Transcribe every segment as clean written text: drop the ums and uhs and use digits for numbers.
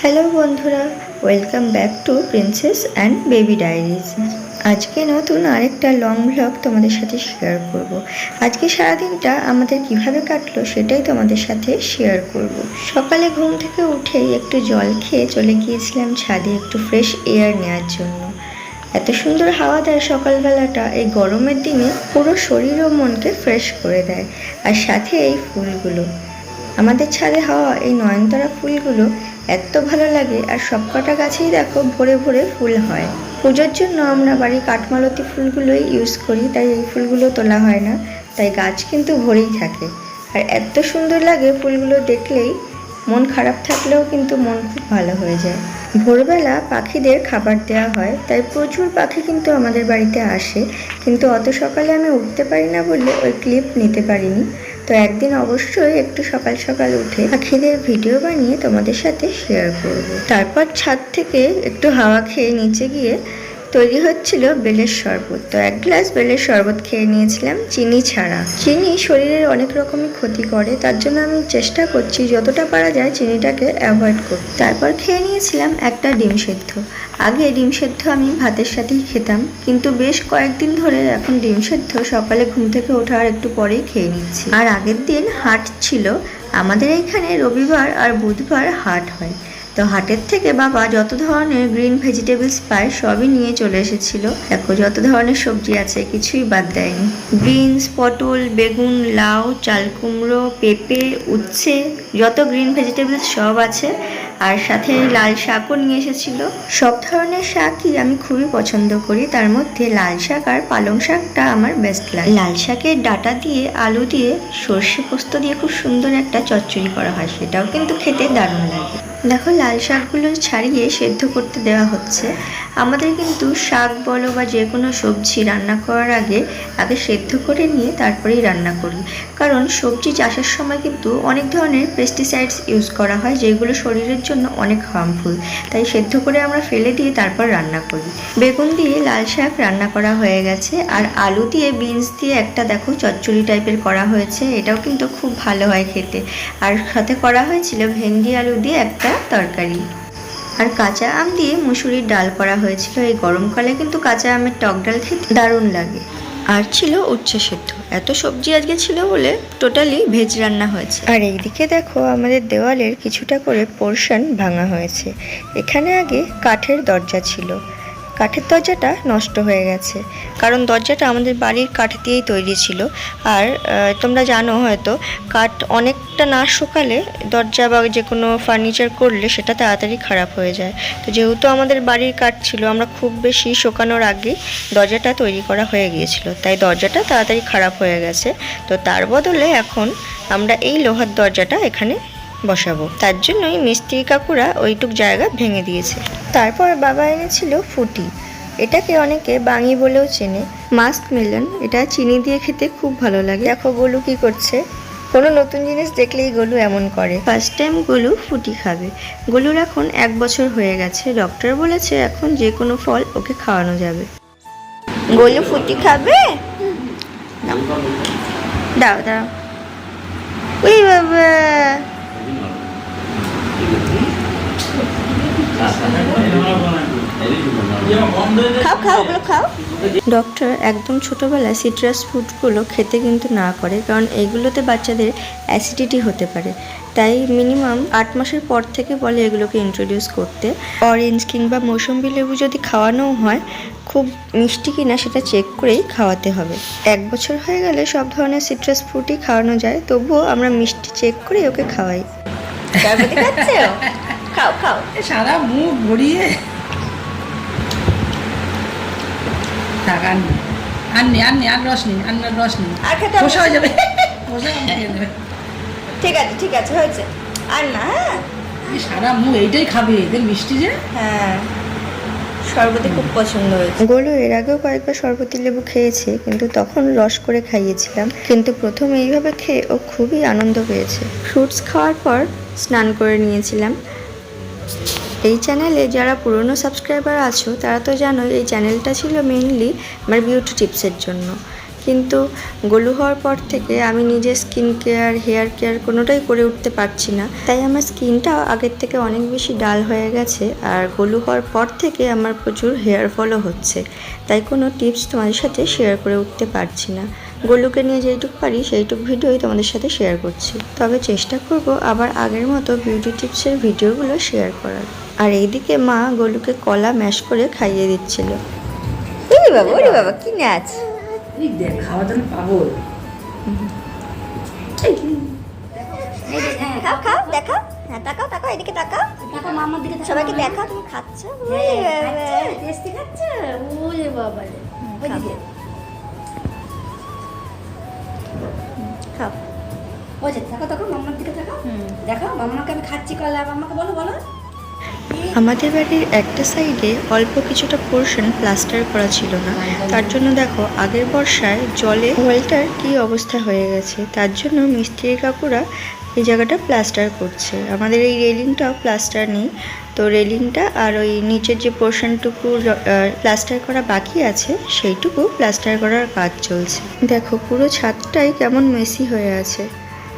Hello বন্ধুরা, welcome back to princess and baby diaries. আজকে নতুন আরেকটা লং ভ্লগ তোমাদের সাথে শেয়ার করব। আজকে সারাদিনটা আমাদের কিভাবে কাটলো সেটাই তোমাদের সাথে শেয়ার করব। সকালে ঘুম থেকে উঠেই একটু জল খেয়ে চলে গিয়েছিলাম ছাদে একটু ফ্রেশ এয়ার নেওয়ার জন্য। এত সুন্দর হাওয়া দেয় সকালবেলাটা, এই গরমের দিনে পুরো শরীর ও মনকে ফ্রেশ করে দেয়। আর সাথে এই ফুলগুলো, আমাদের ছাদে হওয়া এই নয়নতারা ফুলগুলো এত ভালো লাগে। আর সবকটা গাছেই দেখো ভরে ভরে ফুল হয়। পুজোর জন্য আমরা বাড়ির কাঠমালতি ফুলগুলোই ইউজ করি, তাই এই ফুলগুলো তোলা হয় না, তাই গাছ কিন্তু ভরেই থাকে। আর এত সুন্দর লাগে ফুলগুলো দেখলেই, মন খারাপ থাকলেও কিন্তু মন খুব ভালো হয়ে যায়। ভোরবেলা পাখিদের খাবার দেওয়া হয়, তাই প্রচুর পাখি কিন্তু আমাদের বাড়িতে আসে, কিন্তু অত সকালে আমি উঠতে পারি না বলে ওই ক্লিপ নিতে পারিনি। তো একদিন অবশ্যই একটু সকাল সকাল উঠে পাখিদের ভিডিও বানিয়ে তোমাদের সাথে শেয়ার করব। তারপর ছাদ থেকে একটু হাওয়া খেয়ে নিচে গিয়ে তৈরি হচ্ছিল বেলের শরবত। তো এক গ্লাস বেলের শরবত খেয়ে নিয়েছিলাম চিনি ছাড়া। চিনি শরীরের অনেক রকমই ক্ষতি করে, তার জন্য আমি চেষ্টা করছি যতটা পারা যায় চিনিটাকে অ্যাভয়েড করতে। তারপর খেয়ে নিয়েছিলাম একটা ডিম সেদ্ধ। আগে ডিম সেদ্ধ আমি ভাতের সাথেই খেতাম, কিন্তু বেশ কয়েকদিন ধরে এখন ডিম সেদ্ধ সকালে ঘুম থেকে ওঠার একটু পরেই খেয়ে নিচ্ছি। আর আগের দিন হাট ছিল আমাদের এইখানে, রবিবার আর বুধবার হাট হয়। তো হাটের থেকে বাবা যত ধরনের গ্রিন ভেজিটেবলস পায় সবই নিয়ে চলে এসেছিল। দেখো যত ধরনের সবজি আছে কিছুই বাদ দেয়নি। বিনস, পটল, বেগুন, লাউ, চাল কুমড়ো, পেঁপে, উচ্ছে, যত গ্রিন ভেজিটেবলস সব আছে। আর সাথে লাল শাকও নিয়ে এসেছিল। সব ধরনের শাকই আমি খুবই পছন্দ করি, তার মধ্যে লাল শাক আর পালং শাকটা আমার বেস্ট লাগে। লাল শাকের ডাঁটা দিয়ে আলু দিয়ে সর্ষে পোস্ত দিয়ে খুব সুন্দর একটা চচ্চড়ি করা হয়, সেটাও কিন্তু খেতে দারুণ লাগে। দেখো লাল শাকগুলো ছাড়িয়ে সেদ্ধ করতে দেওয়া হচ্ছে। আমাদের কিন্তু শাক বলো বা যে কোনো সবজি রান্না করার আগে সেদ্ধ করে নিয়ে তারপরেই রান্না করি, কারণ সবজি চাষের সময় কিন্তু অনেক ধরনের পেস্টিসাইডস ইউজ করা হয় যেগুলো শরীরের জন্য অনেক হার্মফুল, তাই সেদ্ধ করে আমরা ফেলে দিয়ে তারপর রান্না করি। বেগুন দিয়ে লাল শাক রান্না করা হয়ে গেছে, আর আলু দিয়ে বিনস দিয়ে একটা দেখো চচ্চড়ি টাইপের করা হয়েছে, এটাও কিন্তু খুব ভালো হয় খেতে। আর সাথে করা হয়েছিল ভেন্ডি আলু দিয়ে একটা তরকারি। আর কাঁচা আম দিয়ে মুসুরির ডাল করা হয়েছিল। এই গরমকালে কিন্তু কাঁচা আমের টক ডাল খেতে দারুণ লাগে। আর ছিল উচ্ছে সেদ্ধ। এত সবজি আজকে ছিল বলে টোটালি ভেজ রান্না হয়েছে। আর এইদিকে দেখো আমাদের দেওয়ালের কিছুটা করে পোর্শন ভাঙা হয়েছে। এখানে আগে কাঠের দরজা ছিল, কাঠের দরজাটা নষ্ট হয়ে গেছে, কারণ দরজাটা আমাদের বাড়ির কাঠ দিয়েই তৈরি ছিল। আর তোমরা জানো হয়তো কাঠ অনেকটা না শুকালে দরজা বা যে কোনো ফার্নিচার করলে সেটা তাড়াতাড়ি খারাপ হয়ে যায়। তো যেহেতু আমাদের বাড়ির কাঠ ছিল, আমরা খুব বেশি শুকানোর আগে দরজাটা তৈরি করা হয়ে গিয়েছিল, তাই দরজাটা তাড়াতাড়ি খারাপ হয়ে গেছে। তো তার বদলে এখন আমরা এই লোহার দরজাটা এখানে বসাবো, তার জন্যই মিস্ত্রি কাকুরা ওইটুক জায়গা ভেঙে দিয়েছে। তারপর বাবা এনেছিল ফুটি, এটাকে অনেকে বাঙি বলেও চেনে। মাস্ক মেলন, এটা চিনি দিয়ে খেতে খুব ভালো লাগে। দেখো গোলু কি করছে, কোনো নতুন জিনিস দেখলেই গোলু এমন করে। ফার্স্ট টাইম গোলু ফুটি খাবে। গোলুর এখন 1 বছর হয়ে গেছে, ডক্টর বলেছে এখন যে কোনো ফল ওকে খাওয়ানো যাবে। গোলু ফুটি খাবে, দাও দাও। ওই বাবা, খাও খাও ওগুলো খাও। ডক্টর একদম ছোটোবেলায় সিট্রাস ফ্রুটগুলো খেতে কিন্তু না করে, কারণ এইগুলোতে বাচ্চাদের অ্যাসিডিটি হতে পারে, তাই মিনিমাম 8 মাসের পর থেকে বলে এগুলোকে ইন্ট্রোডিউস করতে। অরেঞ্জ কিংবা মৌসুম্বি লেবু যদি খাওয়ানোও হয়, খুব মিষ্টি কিনা সেটা চেক করেই খাওয়াতে হবে। 1 বছর হয়ে গেলে সব ধরনের সিট্রাস ফ্রুটই খাওয়ানো যায়, তবুও আমরা মিষ্টি চেক করে ওকে খাওয়াই। খাও খাও, সারা মুখ ভরিয়ে আর রস নেই, রস নেই, আর খেতে খোসা হয়ে যাবে। ঠিক আছে ঠিক আছে, হয়েছে আর না। হ্যাঁ সারা মুখ এইটাই খাবে, এদের মিষ্টি যে। হ্যাঁ, শরবতি খুব পছন্দ হয়েছে। গোলু এর আগেও কয়েকবার শরবতি লেবু খেয়েছে, কিন্তু তখন রস করে খাইয়েছিলাম, কিন্তু প্রথম এইভাবে খেয়ে ও খুবই আনন্দ পেয়েছে। ফ্রুটস খাওয়ার পর স্নান করে নিয়েছিলাম। এই চ্যানেলে যারা পুরনো সাবস্ক্রাইবার আছো তারা তো জানোই এই চ্যানেলটা ছিল মেইনলি আমার বিউটি টিপসের জন্য, কিন্তু গোলু হওয়ার পর থেকে আমি নিজে স্কিন কেয়ার হেয়ার কেয়ার কোনোটাই করে উঠতে পারছি না, তাই আমার স্কিনটাও আগের থেকে অনেক বেশি ডাল হয়ে গেছে। আর গোলু হওয়ার পর থেকে আমার প্রচুর হেয়ার ফলও হচ্ছে, তাই কোনো টিপস তোমাদের সাথে শেয়ার করে উঠতে পারছি না। গোলুকে নিয়ে যেইটুকু পারি সেইটুকু ভিডিওই তোমাদের সাথে শেয়ার করছি, তবে চেষ্টা করব আবার আগের মতো বিউটি টিপসের ভিডিওগুলো শেয়ার করার। আর এইদিকে মা গোলুকে কলা ম্যাশ করে খাইয়ে দিচ্ছিল। ওরে বাবা কি নাচ! এই দেখ খাওয়ার জন্য পাগল। খাও খাও দেখাও, হ্যাঁ তাকাও তাকাও, এদিকে তাকাও, দেখো মামার দিকে সবাইকে দেখাও তুমি খাচ্ছ। টেস্টি খাচ্ছে ওরে বাবা রে ওইদিকে খাও। ওই যে দেখো দেখো মামার দিকে দেখো দেখো মামাকে আমি খাচ্ছি কলা, মামাকে বলো বলো। আমাদের বাড়ির একটা সাইডে অল্প কিছুটা পোর্শন প্লাস্টার করা ছিল না, তার জন্য দেখো আগের বর্ষায় জলে ওয়ালটার কি অবস্থা হয়ে গেছে। তার জন্য মিস্ত্রি কাকুরা এই জায়গাটা প্লাস্টার করছে। আমাদের এই রেলিংটাও প্লাস্টার নেই, তো রেলিংটা আর ওই নিচের যে পোর্শনটুকু প্লাস্টার করা বাকি আছে সেইটুকু প্লাস্টার করার কাজ চলছে। দেখো পুরো ছাদটাই কেমন মেসি হয়ে আছে।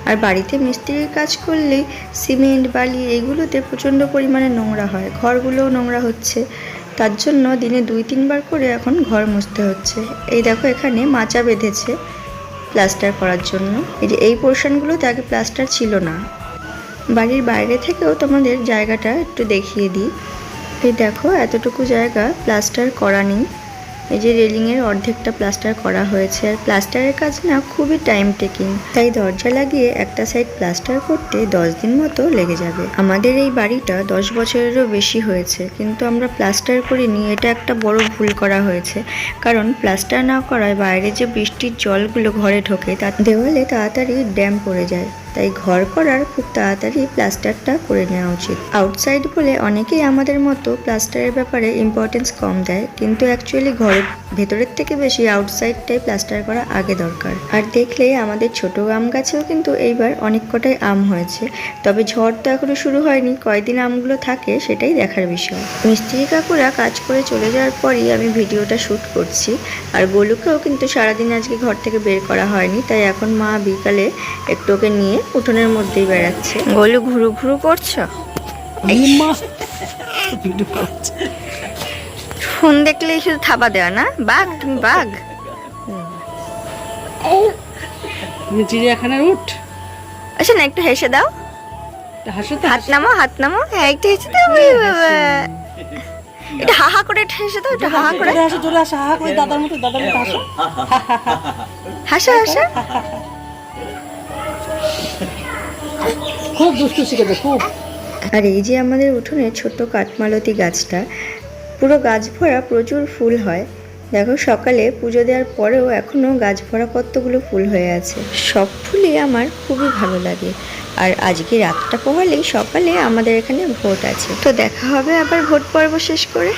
আর বাড়িতে মিস্ত্রির কাজ করলেই সিমেন্ট বালি এইগুলোতে প্রচণ্ড পরিমাণে নোংরা হয়, ঘরগুলোও নোংরা হচ্ছে। তার জন্য দিনে 2-3 বার করে এখন ঘর মুছতে হচ্ছে। এই দেখো এখানে মাচা বেঁধেছে প্লাস্টার করার জন্য। এই যে এই পোর্শনগুলোতে আগে প্লাস্টার ছিল না। বাড়ির বাইরে থেকেও তোমাদের জায়গাটা একটু দেখিয়ে দিই। এই দেখো এতটুকু জায়গা প্লাস্টার করা নেই। এই যে রেলিংয়ের অর্ধেকটা প্লাস্টার করা হয়েছে। আর প্লাস্টারের কাজ না খুবই টাইম টেকিং, তাই দরজা লাগিয়ে একটা সাইড প্লাস্টার করতে 10 দিন মতো লেগে যাবে। আমাদের এই বাড়িটা 10 বছরেরও বেশি হয়েছে, কিন্তু আমরা প্লাস্টার করিনি। এটা একটা বড় ভুল করা হয়েছে, কারণ প্লাস্টার না করায় বাইরে যে বৃষ্টির জলগুলো ঘরে ঢোকে তার দেওয়ালে তাড়াতাড়ি ড্যাম পড়ে যায়। তাই ঘর করার খুব তাড়াতাড়ি প্লাস্টারটা করে নেওয়া উচিত। আউটসাইড বলে অনেকেই আমাদের মতো প্লাস্টারের ব্যাপারে ইম্পর্টেন্স কম দেয়, কিন্তু অ্যাকচুয়ালি ঘরের ভেতরের থেকে বেশি আউটসাইডটাই প্লাস্টার করা আগে দরকার। আর দেখলে আমাদের ছোট আম গাছেও কিন্তু এইবার অনেক কটাই আম হয়েছে, তবে ঝড় তো এখনো শুরু হয়নি, কয়দিন আমগুলো থাকে সেটাই দেখার বিষয়। মিস্ত্রি কাকুরা কাজ করে চলে যাওয়ার পরই আমি ভিডিওটা শ্যুট করছি। আর গোলুকেও কিন্তু সারাদিন আজকে ঘর থেকে বের করা হয়নি, তাই এখন মা বিকালে একটু ওকে নিয়ে উঠোনের মধ্যেই বেড়াচ্ছে। গোলু ঘুরু ঘুরু করছো? ফোন দেখলেই শুধু থাবা দেওয়া না, বাঘ তুমি বাঘ। তুমি চিড়িয়াখানার উঠ। আচ্ছা না একটু হেসে দাও, হাসো তো, হাত নামো হাত নামো, হ্যাঁ একটু হেসে দাও। বাবা এটা হাহা করে একটু হেসে দাও, একটু হাহা করে হাসো চলে আসো, হা করে দাদার মতো হাসো। হাসো হাসো। খুব দুষ্টু শিখেছে খুব। আর এই যে আমাদের উঠোনে ছোট্ট কাঠমালতি গাছটা, পুরো গাছ ভরা প্রচুর ফুল হয়। দেখো সকালে পুজো দেওয়ার পরেও এখনও গাছ ভরা কতগুলো ফুল হয়ে আছে। সব ফুলই আমার খুবই ভালো লাগে। আর আজকে রাতটা পোহালেই সকালে আমাদের এখানে ভোট আছে, তো দেখা হবে আবার ভোট পর্ব শেষ করে।